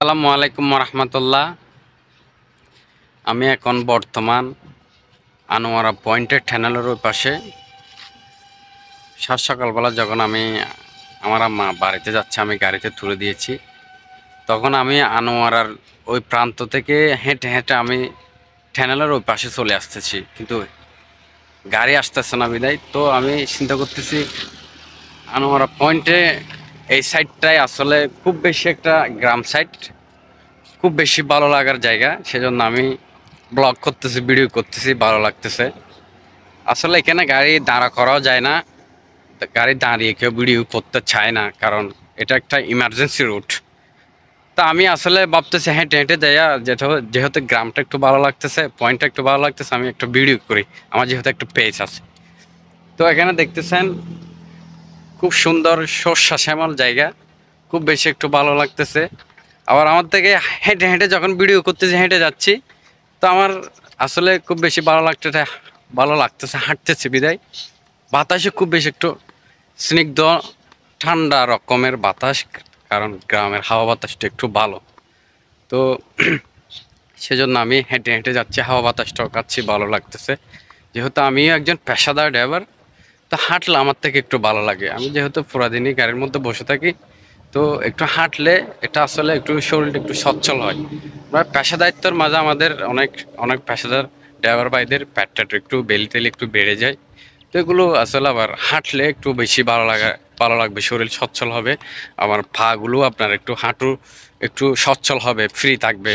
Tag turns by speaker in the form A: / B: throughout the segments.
A: আসসালামু আলাইকুম রহমতুল্লাহ। আমি এখন বর্তমান আনোয়ারা পয়েন্টের ঠ্যানেলের ওই পাশে। সাত সকালবেলা যখন আমি আমার আম্মা বাড়িতে যাচ্ছে, আমি গাড়িতে তুলে দিয়েছি, তখন আমি আনোয়ারার ওই প্রান্ত থেকে হেঁটে হেঁটে আমি ঠ্যানেলের ওই পাশে চলে আসতেছি, কিন্তু গাড়ি আসতেছে না বিদায়। তো আমি চিন্তা করতেছি আনোয়ারা পয়েন্টে এই সাইডটাই আসলে খুব বেশি একটা গ্রাম সাইড, খুব বেশি ভালো লাগার জায়গা। সেজন্য আমি ব্লগ করতেছি, ভিডিও করতেছি, ভালো লাগতেছে। আসলে এখানে গাড়ি দাঁড়া করাও যায় না, গাড়ি দাঁড়িয়ে কেউ ভিডিও করতে চায় না, কারণ এটা একটা ইমার্জেন্সি রুট। তা আমি আসলে ভাবতেছি হেঁটে হেঁটে যাইয়া, যেহেতু গ্রামটা একটু ভালো লাগতেছে, পয়েন্টটা একটু ভালো লাগতেছে, আমি একটা ভিডিও করি। আমার যেহেতু একটা পেজ আছে, তো এখানে দেখতেছেন খুব সুন্দর সর্ষা শ্যামল জায়গা, খুব বেশি একটু ভালো লাগতেছে। আবার আমার থেকে হেঁটে হেঁটে যখন ভিডিও করতেছি, হেঁটে যাচ্ছি, তো আমার আসলে খুব বেশি ভালো লাগতেছে হাঁটতেছি বিদায়। বাতাসে খুব বেশি একটু স্নিগ্ধ ঠান্ডা রকমের বাতাস, কারণ গ্রামের হাওয়া বাতাসটা একটু ভালো। তো সেজন্য আমি হেঁটে হেঁটে যাচ্ছি, হাওয়া বাতাসটাও খাচ্ছি, ভালো লাগতেছে। যেহেতু আমিও একজন পেশাদার ড্রাইভার, তো হাঁটলে আমার থেকে একটু ভালো লাগে। আমি যেহেতু পুরাদিনই গাড়ির মধ্যে বসে থাকি, তো একটু হাঁটলে এটা আসলে একটু শরীরটা একটু সচ্ছল হয়। পেশাদারিত্বর মাঝে আমাদের অনেক অনেক পেশাদার ড্রাইভার ভাইদের পেটটা একটু বেলি তেলি একটু বেড়ে যায়। তো এগুলো আসলে আবার হাঁটলে একটু বেশি ভালো লাগবে, শরীর সচ্ছল হবে। আমার পাগুলো আপনার একটু হাঁটু একটু সচ্ছল হবে, ফ্রি থাকবে।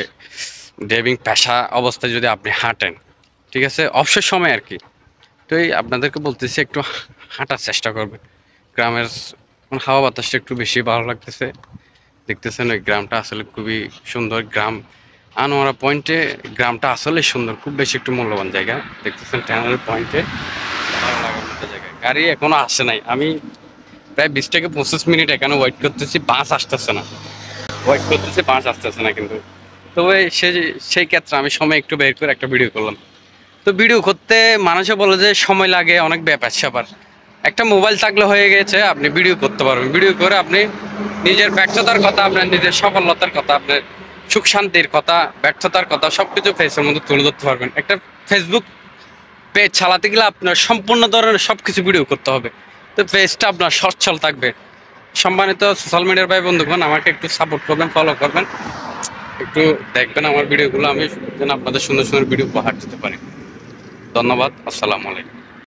A: ড্রাইভিং পেশা অবস্থায় যদি আপনি হাঁটেন, ঠিক আছে, অবসর সময় আর কি। তো এই আপনাদেরকে বলতেছি একটু হাঁটার চেষ্টা করবেন। গ্রামের হাওয়া বাতাসটা একটু বেশি ভালো লাগতেছে। দেখতেছেন ওই গ্রামটা আসলে খুবই সুন্দর গ্রাম। আনোয়ারা পয়েন্টে গ্রামটা আসলে সুন্দর, খুব বেশি একটু মূল্যবান জায়গা। দেখতেছেন ট্যানারি পয়েন্টে ভালো লাগার মতো জায়গায় গাড়ি এখনো আসে নাই। আমি প্রায় 20 থেকে 25 মিনিট এখানে ওয়েট করতেছি, বাস আসতেছে না। ওয়েট করতেছি, বাস আসতেছে না। কিন্তু তবে সেই ক্ষেত্রে আমি সময় একটু বের করে একটা ভিডিও করলাম। তো ভিডিও করতে মানুষে বলে যে সময় লাগে, অনেক ব্যাপার স্যাপার। একটা মোবাইল থাকলে হয়ে গেছে, আপনি ভিডিও করতে পারবেন। ভিডিও করে আপনি নিজের ব্যর্থতার কথা, আপনার নিজের সফলতার কথা, আপনার সুখ শান্তির কথা, ব্যর্থতার কথা সবকিছু ফেসের মধ্যে তুলে ধরতে পারবেন। একটা ফেসবুক পেজ চালাতে গেলে আপনার সম্পূর্ণ ধরনের সবকিছু ভিডিও করতে হবে, তো পেজটা আপনার সচ্ছল থাকবে। সম্মানিত সোশ্যাল মিডিয়ার ভাই বন্ধুগণ, আমাকে একটু সাপোর্ট করবেন, ফলো করবেন, একটু দেখবেন আমার ভিডিওগুলো, আমি যেন আপনাদের সুন্দর সুন্দর ভিডিও উপহার দিতে পারি। ধন্যবাদ। আসসালামু আলাইকুম।